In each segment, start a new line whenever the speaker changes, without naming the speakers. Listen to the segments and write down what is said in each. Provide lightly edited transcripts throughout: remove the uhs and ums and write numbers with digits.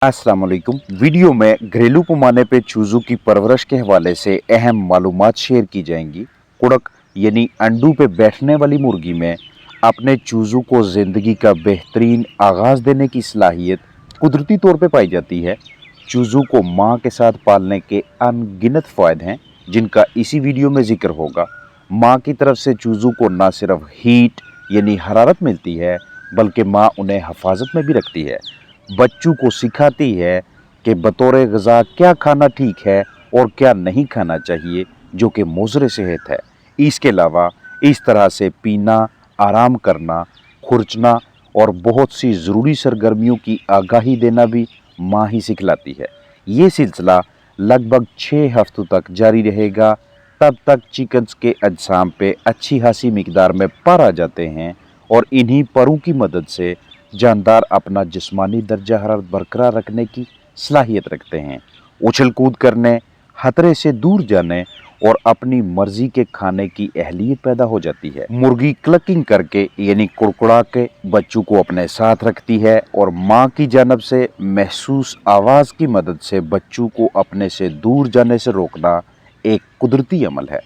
अस्सलाम वालेकुम। वीडियो में घरेलू पैमाने पे चूज़ों की परवरिश के हवाले से अहम मालूमात शेयर की जाएंगी। कुड़क यानी अंडों पे बैठने वाली मुर्गी में अपने चूज़ों को ज़िंदगी का बेहतरीन आगाज़ देने की सलाहियत कुदरती तौर पे पाई जाती है। चूज़ों को माँ के साथ पालने के अनगिनत फ़ायदे हैं जिनका इसी वीडियो में जिक्र होगा। माँ की तरफ से चूज़ों को न सिर्फ हीट यानी हरारत मिलती है बल्कि माँ उन्हें हिफाजत में भी रखती है। बच्चों को सिखाती है कि बतौर ग़िज़ा क्या खाना ठीक है और क्या नहीं खाना चाहिए जो कि मुज़र सेहत है। इसके अलावा इस तरह से पीना, आराम करना, खुरचना और बहुत सी ज़रूरी सरगर्मियों की आगाही देना भी माँ ही सिखलाती है। ये सिलसिला लगभग 6 हफ्तों तक जारी रहेगा। तब तक चिकन्स के अजसाम पे अच्छी खासी मिकदार में पर आ जाते हैं और इन्हीं परों की मदद से जानदार अपना जिस्मानी दर्जा हरारत बरकरार रखने की सलाहियत रखते हैं। उछल कूद करने, खतरे से दूर जाने और अपनी मर्जी के खाने की अहलियत पैदा हो जाती है। मुर्गी क्लकिंग करके यानी कुड़कुड़ा के बच्चों को अपने साथ रखती है और माँ की जानब से महसूस आवाज़ की मदद से बच्चों को अपने से दूर जाने से रोकना एक कुदरती अमल है।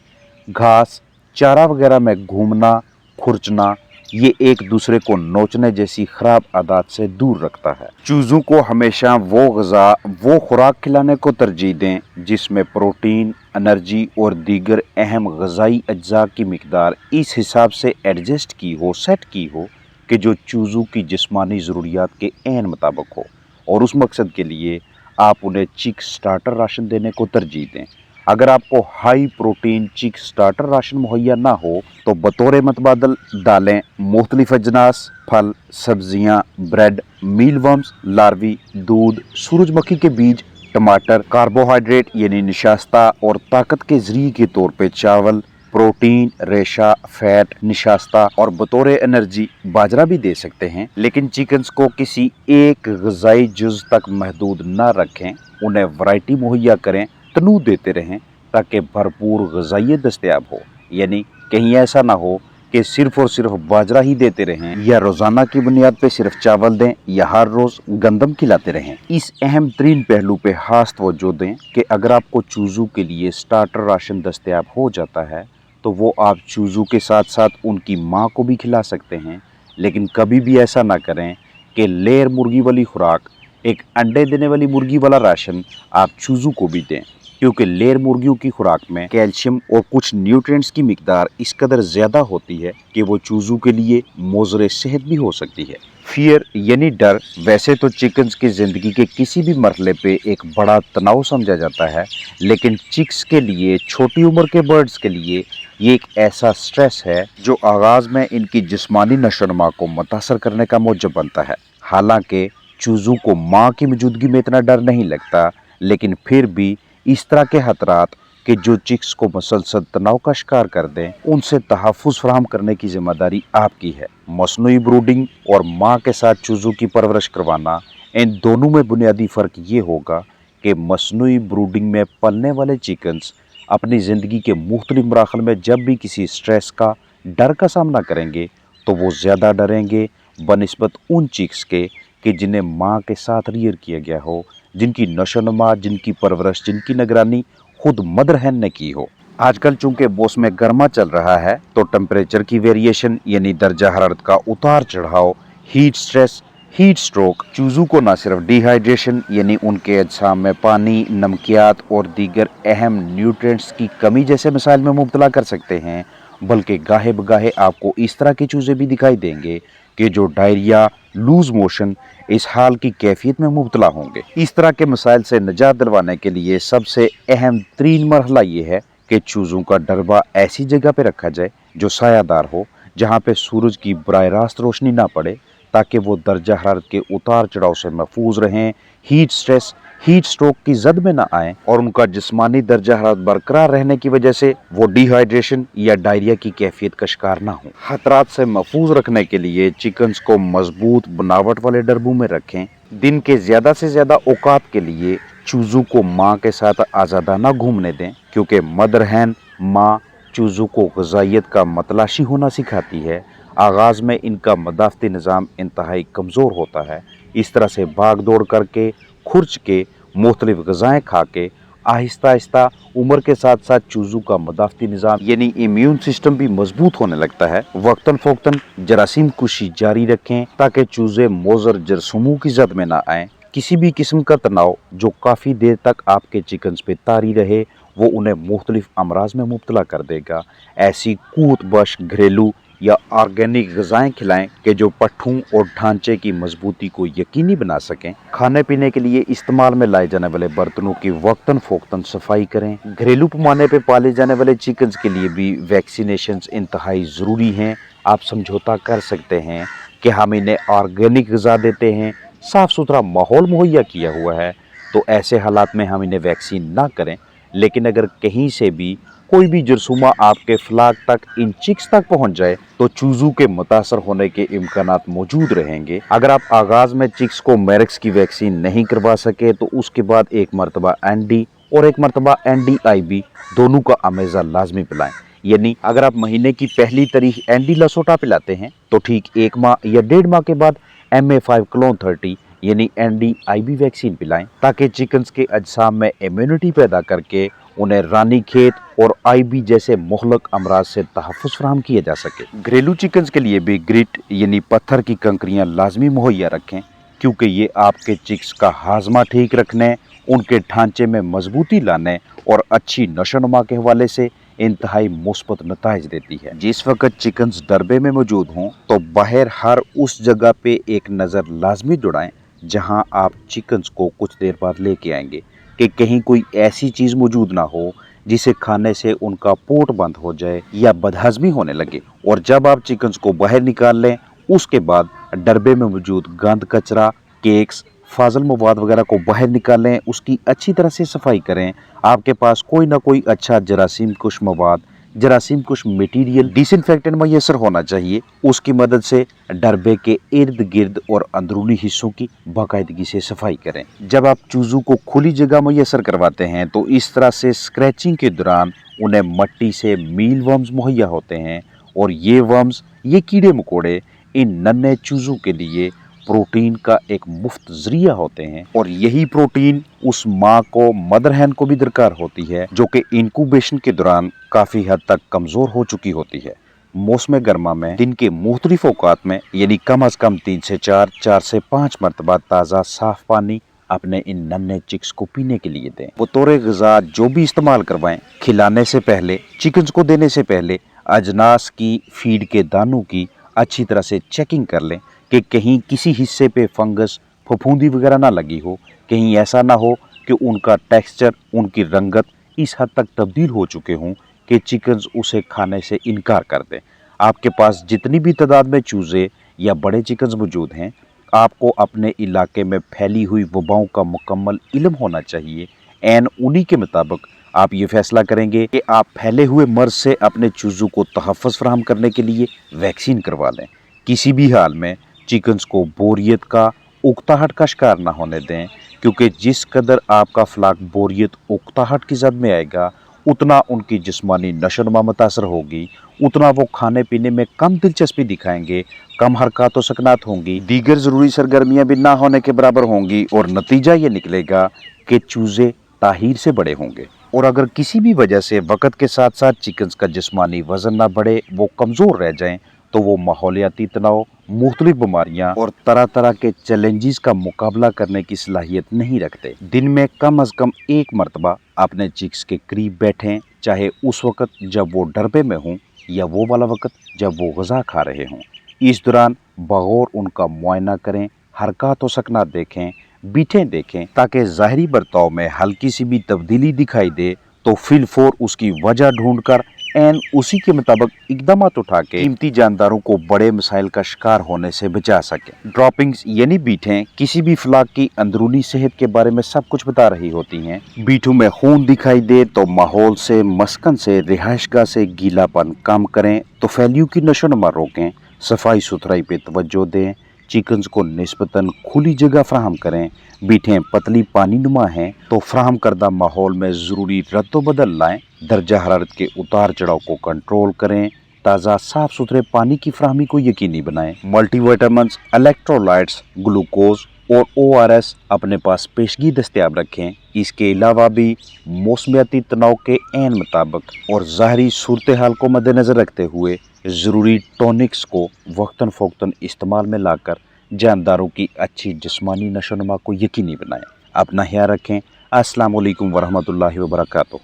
घास, चारा वगैरह में घूमना, खुरचना ये एक दूसरे को नोचने जैसी खराब आदत से दूर रखता है। चूज़ों को हमेशा वो खुराक खिलाने को तरजीह दें जिसमें प्रोटीन, एनर्जी और दीगर अहम ग़िज़ाई अज्जा की मिकदार इस हिसाब से एडजस्ट की हो, सेट की हो कि जो चूज़ों की जिस्मानी ज़रूरियात के ऐन मुताबिक हो, और उस मकसद के लिए आप उन्हें चिक स्टार्टर राशन देने को तरजीह दें। अगर आपको हाई प्रोटीन चिक स्टार्टर राशन मुहैया ना हो तो बतौर मतबादल दालें, मुख्तलिफ अजनास, फल, सब्जियां, ब्रेड, मीलवर्म्स, लार्वी, दूध, सूरजमुखी के बीज, टमाटर, कार्बोहाइड्रेट यानी निशास्ता और ताकत के जरिए के तौर पे चावल, प्रोटीन, रेशा, फैट, निशास्ता और बतौर एनर्जी बाजरा भी दे सकते हैं। लेकिन चिकन्स को किसी एक ग़िज़ाई जुज़ तक महदूद ना रखें, उन्हें वैरायटी मुहैया करें, तनू देते रहें ताकि भरपूर ग़िज़ाइयत दस्तयाब हो। यानी कहीं ऐसा ना हो कि सिर्फ़ और सिर्फ बाजरा ही देते रहें या रोज़ाना की बुनियाद पे सिर्फ चावल दें या हर रोज़ गंदम खिलाते रहें। इस अहम तरीन पहलू पे खास तवज्जो दें कि अगर आपको चूज़ों के लिए स्टार्टर राशन दस्तयाब हो जाता है तो वो आप चूज़ों के साथ साथ उनकी माँ को भी खिला सकते हैं। लेकिन कभी भी ऐसा ना करें कि लेयर मुर्गी वाली खुराक, एक अंडे देने वाली मुर्गी वाला राशन आप चूज़ों को भी दें, क्योंकि लेयर मुर्गियों की खुराक में कैल्शियम और कुछ न्यूट्रिएंट्स की मिकदार इस कदर ज़्यादा होती है कि वो चूज़ों के लिए मुज़र सेहत भी हो सकती है। फियर यानी डर वैसे तो चिकन्स की ज़िंदगी के किसी भी मरहले पे एक बड़ा तनाव समझा जाता है, लेकिन चिक्स के लिए, छोटी उम्र के बर्ड्स के लिए ये एक ऐसा स्ट्रेस है जो आगाज़ में इनकी जिस्मानी नशोनुमा को मुतासर करने का मूजब बनता है। हालांकि चूज़ों को माँ की मौजूदगी में इतना डर नहीं लगता, लेकिन फिर भी इस तरह के खतरात कि जो चिक्स को मुसलसल तनाव का शिकार कर दें, उनसे तहफ़्फ़ुज़ फराहम करने की ज़िम्मेदारी आपकी है। मसनूई ब्रूडिंग और माँ के साथ चूज़ों की परवरिश करवाना, इन दोनों में बुनियादी फ़र्क ये होगा कि मसनूई ब्रूडिंग में पलने वाले चिकन्स अपनी ज़िंदगी के मुख्तलिफ मराहल में जब भी किसी स्ट्रेस का, डर का सामना करेंगे तो वो ज़्यादा डरेंगे बनिस्बत उन चिक्स के कि जिन्हें माँ के साथ रियर किया गया हो, जिनकी नशोनुमा, जिनकी परवरिश, जिनकी निगरानी खुद मदर हैन ने की हो। आजकल चूंकि मौसम में गर्मा चल रहा है तो टेम्परेचर की वेरिएशन यानी दर्जा हरारत का उतार चढ़ाव, हीट स्ट्रेस, हीट स्ट्रोक चूज़ों को न सिर्फ डिहाइड्रेशन यानी उनके अजसाम में पानी, नमकियात और दीगर अहम न्यूट्रिएंट्स की कमी जैसे मसाइल में मुब्तला कर सकते हैं, बल्कि गाहे बगाहे आपको इस तरह के चूज़े भी दिखाई देंगे कि जो डायरिया, लूज मोशन, इस हाल की कैफियत में मुब्तला होंगे। इस तरह के मसाइल से निजात दिलवाने के लिए सबसे अहम तरीन मरहला ये है कि चूज़ों का डरबा ऐसी जगह पे रखा जाए जो सायादार हो, जहाँ पे सूरज की बराह रास्त रोशनी ना पड़े, ताकि वो दर्जा हरारत के उतार चढ़ाव से महफूज रहें, हीट स्ट्रेस, हीट स्ट्रोक की जद में ना आए और उनका जिस्मानी दर्जा हरारत बरकरार रहने की वजह से वो डिहाइड्रेशन या डायरिया की कैफियत का शिकार ना हो। खतरात से महफूज रखने के लिए चिकन्स को मजबूत बनावट वाले डरबों में रखें। दिन के ज़्यादा से ज़्यादा औकात के लिए चूज़ों को माँ के साथ आज़ादाना घूमने दें, क्योंकि मदर हैन माँ चूज़ों को ग़िज़ाइयत का मतलाशी होना सिखाती है। आगाज़ में इनका मदाफ़ती निज़ाम इंतहाई कमज़ोर होता है। इस तरह से भाग दौड़ करके खुर्च के मुख्तलिफ ग़िज़ाएँ खा के आहिस्ता आहिस्ता उम्र के साथ साथ चूज़ों का मदाफ़ती निज़ाम यानी इम्यून सिस्टम भी मजबूत होने लगता है। वक्तन फ़ौक्तन जरासीम कुशी जारी रखें ताकि चूज़े मोज़र जरसूमों की जद में ना आएँ। किसी भी किस्म का तनाव जो काफ़ी देर तक आपके चिकन्स पे तारी रहे वो उन्हें मुख्तलिफ अमराज में मुब्तला कर देगा। ऐसी कूत बश घरेलू या ऑर्गेनिक ग़िज़ाएँ खिलाएं कि जो पट्ठों और ढांचे की मजबूती को यकीनी बना सकें। खाने पीने के लिए इस्तेमाल में लाए जाने वाले बर्तनों की वक्तन फ़ौक्तन सफाई करें। घरेलू पैमाने पर पाले जाने वाले चिकन्स के लिए भी वैक्सीनेशंस इंतहाई ज़रूरी हैं। आप समझौता कर सकते हैं कि हम इन्हें ऑर्गेनिक ग़िज़ा देते हैं, साफ़ सुथरा माहौल मुहैया किया हुआ है, तो ऐसे हालात में हम इन्हें वैक्सीन ना करें। लेकिन अगर कहीं से भी कोई भी जरसूमा आपके फ्लाक तक इन चिक्स तक पहुंच जाए तो चूज़ों के मुतासर होने के इम्कानात मौजूद रहेंगे। अगर आप आगाज़ में चिक्स को मैरक्स की वैक्सीन नहीं करवा सके तो उसके बाद एक मरतबा एनडी और एक मरतबा NDIB दोनों का अमेज़ा लाजमी पिलाएं। यानी अगर आप महीने की पहली तारीख एनडी लसोटा पिलाते हैं तो ठीक 1 माह या 1.5 माह के बाद MA5 क्लोन 30 यानी NDIB वैक्सीन पिलाएं ताकि चिकन्स के अजसाम में इम्यूनिटी पैदा करके उन्हें रानी खेत और IB जैसे मुहलक अमराज से तहफ़्फ़ुज़ फराहम किया जा सके। घरेलू चिकन्स के लिए भी ग्रिट यानी पत्थर की कंकरियाँ लाजमी मुहैया रखें क्योंकि ये आपके चिक्स का हाजमा ठीक रखने, उनके ढांचे में मजबूती लाने और अच्छी नशोनुमा के हवाले से इंतहाई मुस्बत नताइज देती है। जिस वक्त चिकन्स डरबे में मौजूद हों तो बाहर हर उस जगह पे एक नज़र लाजमी दौड़ाएं जहां आप चिकन्स को कुछ देर बाद लेके आएंगे कि कहीं कोई ऐसी चीज़ मौजूद ना हो जिसे खाने से उनका पोट बंद हो जाए या बदहज़मी होने लगे। और जब आप चिकन्स को बाहर निकाल लें उसके बाद डरबे में मौजूद गंद कचरा, केक्स, फाजल मवाद वगैरह को बाहर निकालें, उसकी अच्छी तरह से सफाई करें। आपके पास कोई ना कोई अच्छा जरासीम कुश मवाद, जरासीम कुश मटीरियल, डिसइंफेक्टेंट मैसर होना चाहिए। उसकी मदद से डरबे के इर्द गिर्द और अंदरूनी हिस्सों की बाकायदगी से सफाई करें। जब आप चूज़ों को खुली जगह मैसर करवाते हैं तो इस तरह से स्क्रैचिंग के दौरान उन्हें मट्टी से मील वर्म्स मुहैया होते हैं और ये वर्म्स, ये कीड़े मकोड़े इन नन्हे चूज़ों के लिए प्रोटीन का एक मुफ्त जरिया होते हैं और यही प्रोटीन उस माँ को, मदर हैन को भी दरकार होती है जो कि इंक्यूबेशन के दौरान काफ़ी हद तक कमज़ोर हो चुकी होती है। मौसम गर्मा में दिन के मुख्तलिफ औकात में यानी कम अज़ कम 3 से 4, 4 से 5 मरतबा ताज़ा साफ़ पानी अपने इन नन्हे चिक्स को पीने के लिए दें। बतौर ग़िज़ा जो भी इस्तेमाल करवाएं, खिलाने से पहले, चिकन्स को देने से पहले अजनास की फीड के दानों की अच्छी तरह से चेकिंग कर लें कि कहीं किसी हिस्से पे फंगस, फफूंदी वगैरह ना लगी हो। कहीं ऐसा ना हो कि उनका टेक्सचर, उनकी रंगत इस हद तक तब्दील हो चुके हों कि चिकन्स उसे खाने से इनकार कर दें। आपके पास जितनी भी तादाद में चूज़े या बड़े चिकन्स मौजूद हैं, आपको अपने इलाके में फैली हुई वबाओं का मुकम्मल इल्म होना चाहिए। ऐन उन्हीं के मुताबिक आप ये फैसला करेंगे कि आप फैले हुए मर्ज से अपने चूज़ों को तहफ़्फ़ुज़ फराहम करने के लिए वैक्सीन करवा लें। किसी भी हाल में चिकन्स को बोरियत का, उकताहट का शिकार ना होने दें क्योंकि जिस कदर आपका फ्लाक बोरियत, उकताहट की जद में आएगा उतना उनकी जिस्मानी नशोनुमा मुतासर होगी, उतना वो खाने पीने में कम दिलचस्पी दिखाएंगे, कम हरकत व सकनात होंगी, दीगर ज़रूरी सरगर्मियाँ भी ना होने के बराबर होंगी और नतीजा ये निकलेगा कि चूज़े ताहीर से बड़े होंगे। और अगर किसी भी वजह से वक़्त के साथ साथ चिकन्स का जिस्मानी वज़न ना बढ़े, वो कमज़ोर रह जाएँ तो वो माहौलियाती तनाव, मुख्तलिफ बीमारियाँ और तरह तरह के चैलेंजेस का मुकाबला करने की सलाहियत नहीं रखते। दिन में कम अज़ कम 1 मरतबा अपने चिक्स के करीब बैठें, चाहे उस वक़्त जब वो डरबे में हों या वो वाला वक़्त जब वो ग़िज़ा खा रहे हों। इस दौरान बगौर उनका मुआयना करें, हरकत व सकनात देखें, बीठें देखें ताकि ज़ाहिरी बर्ताव में हल्की सी भी तब्दीली दिखाई दे तो फिलफौर उसकी वजह ढूंढकर एन उसी के मुताबिक इकदामात उठा के कीमती जानदारों को बड़े मसाइल का शिकार होने से बचा सके। ड्रॉपिंग्स यानी बीठें किसी भी फ्लाक की अंदरूनी सेहत के बारे में सब कुछ बता रही होती हैं। बीठों में खून दिखाई दे तो माहौल से, मस्कन से, रिहाइशगाह से गीलापन कम करें तो फैलियों की नशोनुमा रोकें, सफाई सुथराई पे तवज्जो दें, चिकन्स को निस्बतन खुली जगह फराहम करें। बीठें पतली पानी नुमा हैं तो फराहम करदा माहौल में ज़रूरी रद्द बदल लाएँ, दर्जा हरारत के उतार चढ़ाव को कंट्रोल करें, ताज़ा साफ़ सुथरे पानी की फराहमी को यकीनी बनाएं। मल्टीविटामिन्स, इलेक्ट्रोलाइट्स, ग्लूकोज اور ORS اپنے پاس پیشگی دستیاب رکھیں۔ اس کے علاوہ بھی موسمیاتی تناؤ کے عین مطابق اور ظاہری صورتحال کو مد نظر رکھتے ہوئے ضروری ٹونکس کو وقتاً فوقتاً استعمال میں لا کر جانداروں کی اچھی جسمانی نشو و نما کو یقینی بنائیں۔ اپنا خیال رکھیں۔ السلام علیکم ورحمۃ اللہ وبرکاتہ۔